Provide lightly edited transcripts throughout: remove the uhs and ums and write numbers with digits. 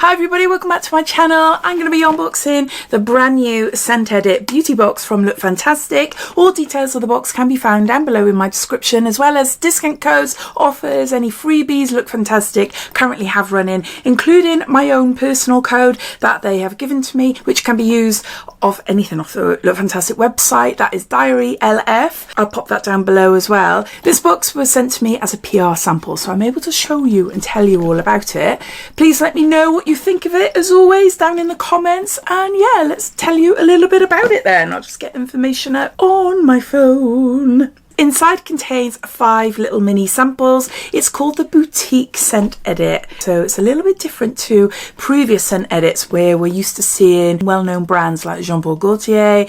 Hi everybody, welcome back to my channel. I'm going to be unboxing the brand new Scent Edit beauty box from Lookfantastic. All details of the box can be found down below in my description, as well as discount codes, offers, any freebies Lookfantastic currently have running, including my own personal code that they have given to me, which can be used off anything off the Lookfantastic website. That is DiaryLF. I'll pop that down below as well. This box was sent to me as a PR sample, so I'm able to show you and tell you all about it. Please let me know what you think of it, as always, down in the comments, and yeah, let's tell you a little bit about it then. I'll just get information up on my phone. Inside contains 5 little mini samples. It's called the Boutique Scent Edit, so it's a little bit different to previous scent edits where we're used to seeing well-known brands like Jean-Paul Gaultier,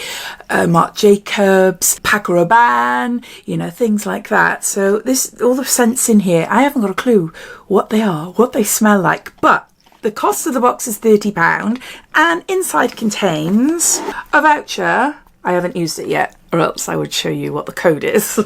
Marc Jacobs, Paco Rabanne, you know, things like that. So this, all the scents in here, I haven't got a clue what they are, what they smell like, but the cost of the box is £30, and inside contains a voucher. I haven't used it yet, or else I would show you what the code is.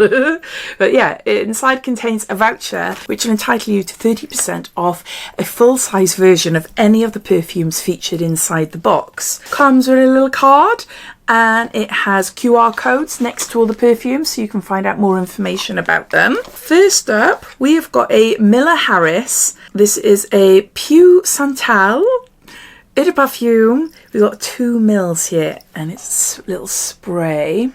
But yeah, inside contains a voucher which will entitle you to 30% off a full-size version of any of the perfumes featured inside the box. Comes with a little card, and it has QR codes next to all the perfumes so you can find out more information about them. First up, we have got a Miller Harris. This is a Peau Santal Eau de Perfume. We've got 2 mils here, and it's a little spray.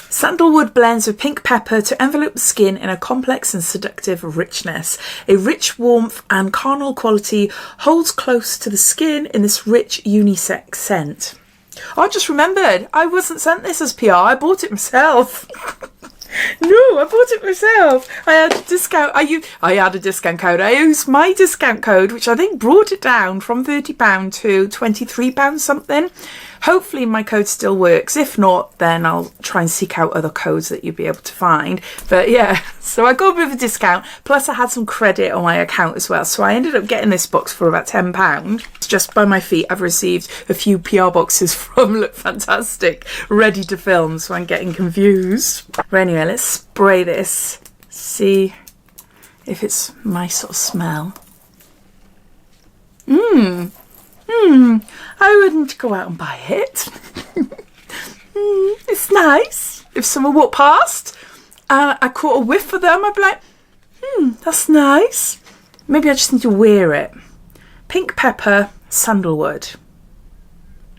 Sandalwood blends with pink pepper to envelope the skin in a complex and seductive richness. A rich warmth and carnal quality holds close to the skin in this rich unisex scent. I just remembered, I wasn't sent this as PR, I bought it myself. No, I bought it myself. I had a discount. I had a discount code. I used my discount code, which I think brought it down from £30 to £23 something. Hopefully my code still works. If not, then I'll try and seek out other codes that you'll be able to find. But yeah, so I got a bit of a discount. Plus I had some credit on my account as well. So I ended up getting this box for about £10. Just by my feet, I've received a few PR boxes from Lookfantastic ready to film, so I'm getting confused. But anyway, let's spray this. See if it's my sort of smell. I wouldn't go out and buy it. It's nice. If someone walked past and I caught a whiff of them, I'd be like, that's nice. Maybe I just need to wear it. Pink pepper, sandalwood.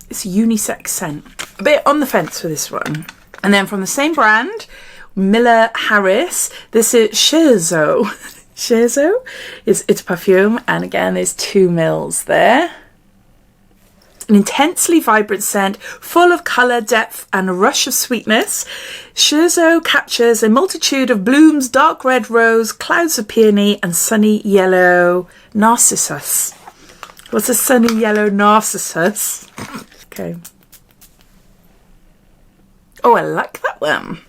It's a unisex scent. A bit on the fence for this one. And then from the same brand, Miller Harris, this is Scherzo. Scherzo it's Perfume, and again there's 2 mils there. An intensely vibrant scent, full of colour, depth and a rush of sweetness. Scherzo captures a multitude of blooms: dark red rose, clouds of peony and sunny yellow narcissus. What's a sunny yellow narcissus? Okay. Oh, I like that one.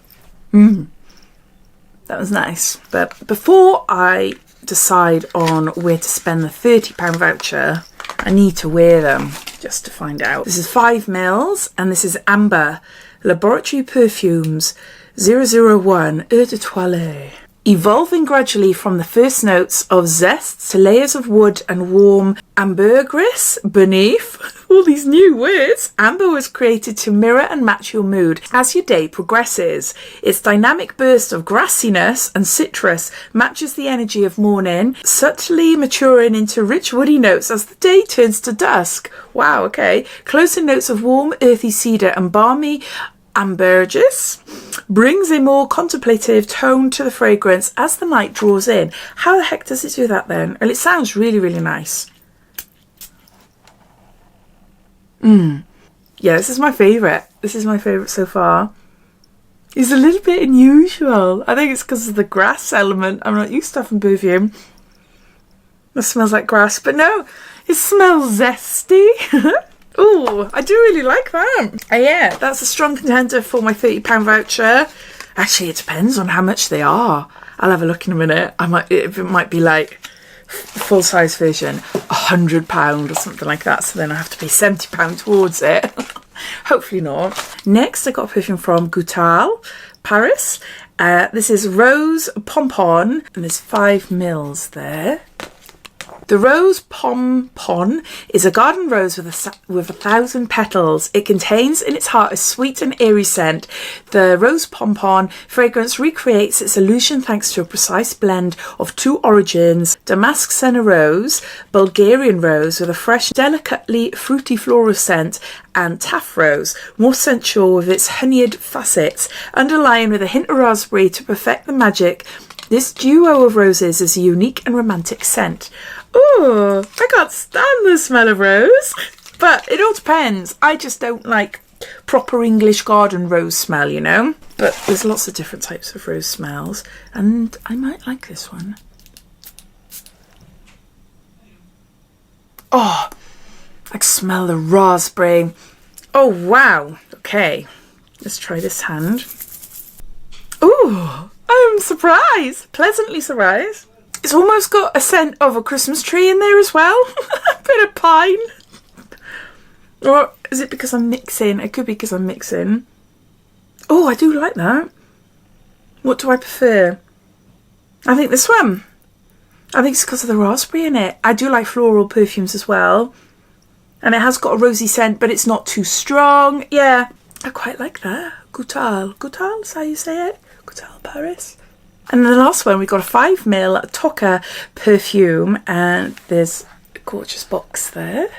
That was nice. But before I decide on where to spend the £30 voucher, I need to wear them just to find out. This is 5 mils, and this is Amber Labatory Perfumes 001 Eau de Toilette. Evolving gradually from the first notes of zest to layers of wood and warm ambergris beneath. All these new words. Amber was created to mirror and match your mood as your day progresses. Its dynamic burst of grassiness and citrus matches the energy of morning, subtly maturing into rich woody notes as the day turns to dusk. Wow, okay. Closing notes of warm earthy cedar and balmy ambergris brings a more contemplative tone to the fragrance as the night draws in. How the heck does it do that then? Well, it sounds really, really nice. Yeah, this is my favourite. This is my favourite so far. It's a little bit unusual. I think it's because of the grass element. I'm not used to having perfume that smells like grass, but no, it smells zesty. Oh, I do really like that. Yeah, that's a strong contender for my £30 voucher. Actually, it depends on how much they are. I'll have a look in a minute. It might be like full-size version, £100 or something like that. So then I have to pay £70 towards it. Hopefully not. Next, I got a perfume from Goutal, Paris. This is Rose Pompon, and there's 5 mils there. The rose Pompon is a garden rose with 1,000 petals. It contains in its heart a sweet and airy scent. The rose Pompon fragrance recreates its illusion thanks to a precise blend of 2 origins, damask senna rose, Bulgarian rose with a fresh, delicately fruity floral scent, and taff rose, more sensual with its honeyed facets, underlying with a hint of raspberry to perfect the magic. This duo of roses is a unique and romantic scent. Oh, I can't stand the smell of rose, but it all depends. I just don't like proper English garden rose smell, you know. But there's lots of different types of rose smells, and I might like this one. Oh, I can smell the raspberry. Oh, wow. Okay, let's try this hand. Ooh, I'm surprised, pleasantly surprised. It's almost got a scent of a Christmas tree in there as well. A bit of pine. Or is it because I'm mixing? It could be because I'm mixing. Oh, I do like that. What do I prefer? I think this one. I think it's because of the raspberry in it. I do like floral perfumes as well. And it has got a rosy scent, but it's not too strong. Yeah, I quite like that. Goutal. Goutal is how you say it? Goutal Paris. And then the last one, we got a 5ml Tocca perfume, and there's a gorgeous box there.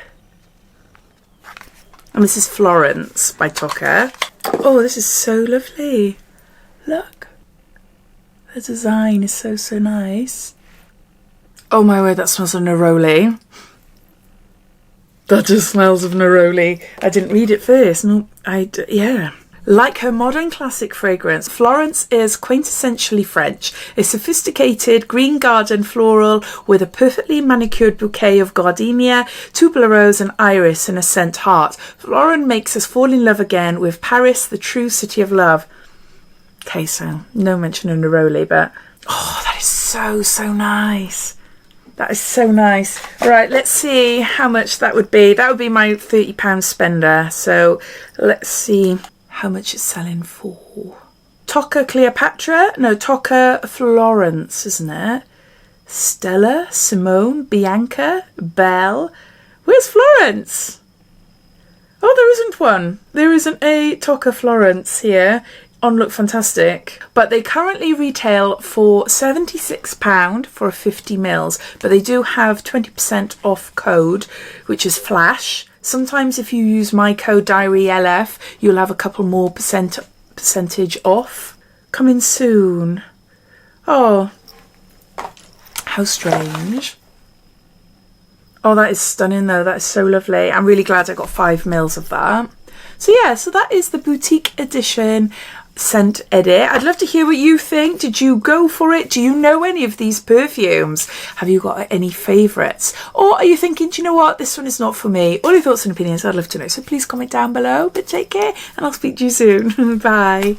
And this is Florence by Tocca. Oh, this is so lovely. Look. The design is so, so nice. Oh my word, that smells of neroli. That just smells of neroli. I didn't read it first. No, yeah. Like her modern classic fragrance, Florence is quintessentially French, a sophisticated green garden floral with a perfectly manicured bouquet of gardenia, tuberose and iris in a scent heart. Florence makes us fall in love again with Paris, the true city of love. Okay, so no mention of neroli, but oh, that is so, so nice. That is so nice. Right, let's see how much that would be. That would be my £30 spender. So let's see how much it's selling for. Tocca Cleopatra? No, Tocca Florence, isn't it? Stella, Simone, Bianca, Belle. Where's Florence? Oh, there isn't one. There isn't a Tocca Florence here on Lookfantastic. But they currently retail for £76 for a 50ml. But they do have 20% off code, which is Flash. Sometimes if you use my code DiaryLF, you'll have a couple more percentage off. Coming soon. Oh, how strange. Oh, that is stunning though. That is so lovely. I'm really glad I got 5ml of that. So yeah, so that is the boutique edition scent edit. I'd love to hear what you think. Did you go for it? Do you know any of these perfumes? Have you got any favourites? Or are you thinking, do you know what, this one is not for me? All your thoughts and opinions, I'd love to know. So please comment down below. But take care, and I'll speak to you soon. Bye.